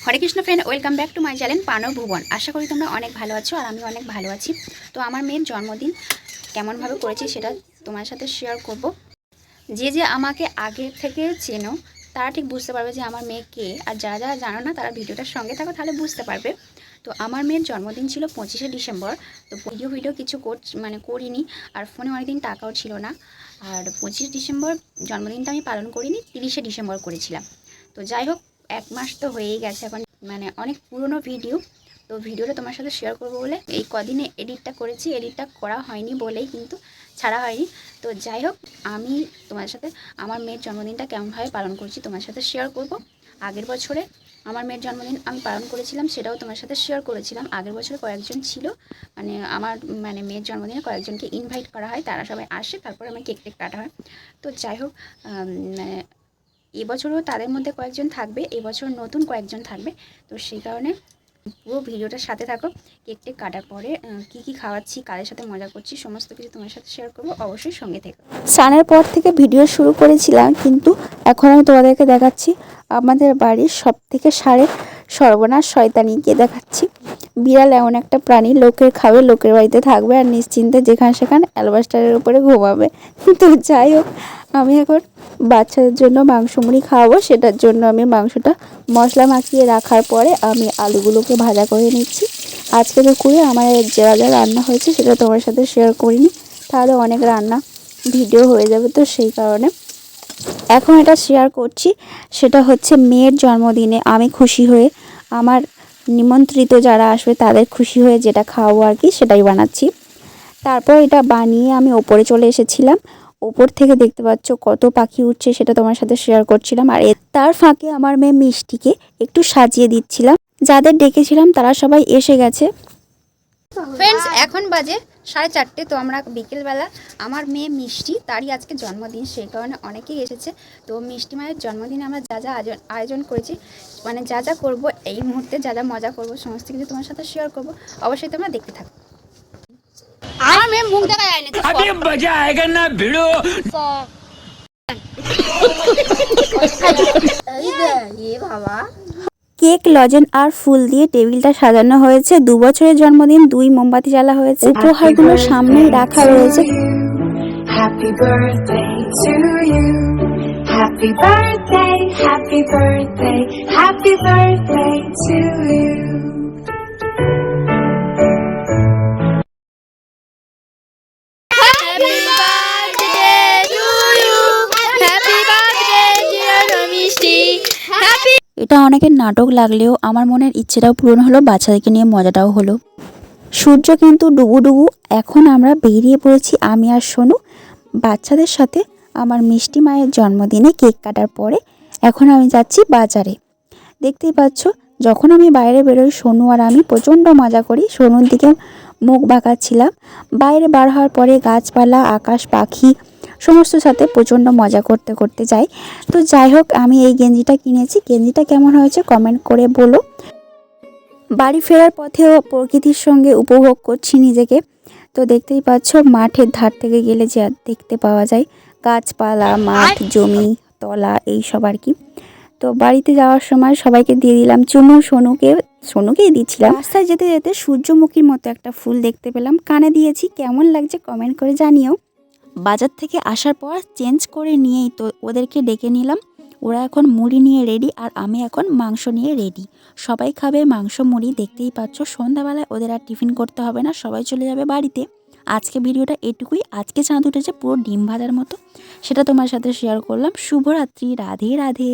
Hare Krishna friend, welcome back to my channel Pano Bhuban. আশা করি তোমরা অনেক ভালো আছো আর আমি অনেক ভালো আছি। তো আমার মেয়ের জন্মদিন কেমনভাবে করেছি সেটা তোমার সাথে শেয়ার করব। যে আমাকে আগে থেকে চেনো তারা ঠিক বুঝতে পারবে যে আমার মেয়ে কে, আর যারা যারা জানো না তারা ভিডিওটার সঙ্গে থাকো, তাহলে বুঝতে পারবে। তো আমার মেয়ের জন্মদিন ছিল 25শে ডিসেম্বর। তো ভিডিও কিছু করিনি, আর ফোনে অনেকদিন টাকাও ছিল না। আর 25 ডিসেম্বর জন্মদিনটা আমি পালন করিনি, 30শে ডিসেম্বর করেছিলাম। তো যাই হোক, 1 মাস তো হয়েই গেছে এখন, অনেক পুরনো ভিডিও। তো ভিডিওটা তোমার সাথে শেয়ার করবো বলে এই কদিনে এডিটটা করেছি। এডিটটা করা হয়নি বলেই কিন্তু ছাড়া হয়নি। তো যাই হোক, আমি তোমার সাথে আমার মেয়ের জন্মদিনটা কেমনভাবে পালন করছি তোমার সাথে শেয়ার করব। আগের বছরে আমার মেয়ের জন্মদিন আমি পালন করেছিলাম, সেটাও তোমার সাথে শেয়ার করেছিলাম। আগের বছরে কয়েকজন ছিল, আমার মেয়ের জন্মদিনে কয়েকজনকে ইনভাইট করা হয়, তারা সবাই আসে, তারপরে আমার কেক কাটা হয়। তো যাই হোক, এবছরও তাদের মধ্যে কয়েকজন থাকবে, এবছর নতুন কয়েকজন থাকবে। তো সেই কারণে পুরো ভিডিওটার সাথে থাকো। কেকটা কাটার পরে কি খাওয়াচ্ছি, কাদের সাথে মজা করছি, সমস্ত কিছু তোমার সাথে শেয়ার করবো, অবশ্যই সঙ্গে থেকো। স্নানের পর থেকে ভিডিও শুরু করেছিলাম, কিন্তু এখন আমি তোমাদেরকে দেখাচ্ছি আমাদের বাড়ির সবথেকে সর্বনাশ শয়তানিকে দেখাচ্ছি। বিড়াল এমন একটা প্রাণী, লোকের খাবে, লোকের বাড়িতে থাকবে, আর নিশ্চিন্তে যেখানে সেখানে অ্যালবাস্টারের উপরে ঘুমাবে। তো যাই হোক, আমি এখন বাচ্চাদের জন্য মাংস মুড়ি খাওয়াবো। সেটার জন্য আমি মাংসটা মশলা মাখিয়ে রাখার পরে আমি আলুগুলোকে ভাজা করে নিচ্ছি। আজকে দুপুরে আমার যা যা রান্না হয়েছে সেটা তোমার সাথে শেয়ার করিনি, তাহলে অনেক রান্না ভিডিও হয়ে যাবে। তো সেই কারণে এখন এটা শেয়ার করছি। সেটা হচ্ছে মেয়ের জন্মদিনে আমি খুশি হয়ে, আমার নিমন্ত্রিত যারা আসবে তাদের খুশি হয়ে যেটা খাওয়াবো আর কি, সেটাই বানাচ্ছি। তারপর এটা বানিয়ে আমি ওপরে চলে এসেছিলাম। ওপর থেকে দেখতে পাচ্ছ কত পাখি উঠছে, সেটা তোমার সাথে শেয়ার করছিলাম। আর তার ফাঁকে আমার মেয়ে মিষ্টিকে একটু সাজিয়ে দিচ্ছিলাম। যাদের ডেকেছিলাম তারা সবাই এসে গেছে। ফ্রেন্ডস, এখন বাজে 4:30। তো আমরা বিকেলবেলা, আমার মেয়ে মিষ্টি, তারই আজকে জন্মদিন, সেই কারণে অনেকেই এসেছে। তো মিষ্টি মায়ের জন্মদিনে আমরা যা যা আয়োজন করেছি, যা যা করবো এই মুহূর্তে, যা যা মজা করবো, সমস্ত কিছু তোমার সাথে শেয়ার করবো, অবশ্যই তোমরা দেখতে থাকো। আমার মেয়ে মুখ দেখা যায় না, अभी मजा आएगा ना भिड़ो। কেক, লজেন আর ফুল দিয়ে টেবিলটা সাজানো হয়েছে। 2 বছরের জন্মদিন, 2 মোমবাতি জ্বালা হয়েছে। উপহারগুলো সামনেই রাখা রয়েছে। Happy birthday to you. Happy birthday, happy birthday, happy birthday to you. Happy birthday to you. Happy birthday dear মিষ্টি. Happy এটা অনেকের নাটক লাগলেও আমার মনের ইচ্ছেটাও পূরণ হলো, বাচ্চাদেরকে নিয়ে মজাটাও হলো। সূর্য কিন্তু ডুবু। এখন আমরা বেরিয়ে পড়েছি, আমি আর সোনু, বাচ্চাদের সাথে আমার মিষ্টি মায়ের জন্মদিনে কেক কাটার পরে এখন আমি যাচ্ছি বাজারে। দেখতেই পাচ্ছ, যখন আমি বাইরে বেরোই সোনু আর আমি প্রচণ্ড মজা করি। সোনুর দিকে মুখ বাঁকাচ্ছিলাম। বাইরে বার হওয়ার পরে গাছপালা, আকাশ, পাখি সমস্ত সাথে প্রচণ্ড মজা করতে করতে যাই। তো যাই হোক, আমি এই গেঞ্জিটা কিনেছি। গেঞ্জিটা কেমন হয়েছে কমেন্ট করে বলো। বাড়ি ফেরার পথেও প্রকৃতির সঙ্গে উপভোগ করছি নিজেকে। তো দেখতেই পাচ্ছ, মাঠের ধার থেকে গেলে যে দেখতে পাওয়া যায় গাছপালা, মাঠ, জমি, তলা, এইসব আর কি। তো বাড়িতে যাওয়ার সময় সবাইকে দিয়ে দিলাম চুমু। সোনুকেই দিচ্ছিলাম। রাস্তায় যেতে যেতে সূর্যমুখীর মতো একটা ফুল দেখতে পেলাম, কানে দিয়েছি। কেমন লাগছে কমেন্ট করে জানিও। বাজার থেকে আসার পর চেঞ্জ করে নিয়েই তো ওদেরকে ডেকে নিলাম। ওরা এখন মুড়ি নিয়ে রেডি, আর আমি এখন মাংস নিয়ে রেডি। সবাই খাবে মাংস মুড়ি। দেখতেই পাচ্ছ, সন্ধ্যাবেলায় ওদের আর টিফিন করতে হবে না, সবাই চলে যাবে বাড়িতে। আজকে ভিডিওটা এটুকুই। আজকে চাঁদ উঠেছে পুরো ডিম ভাজার মতো, সেটা তোমার সাথে শেয়ার করলাম। শুভরাত্রি, রাধে রাধে।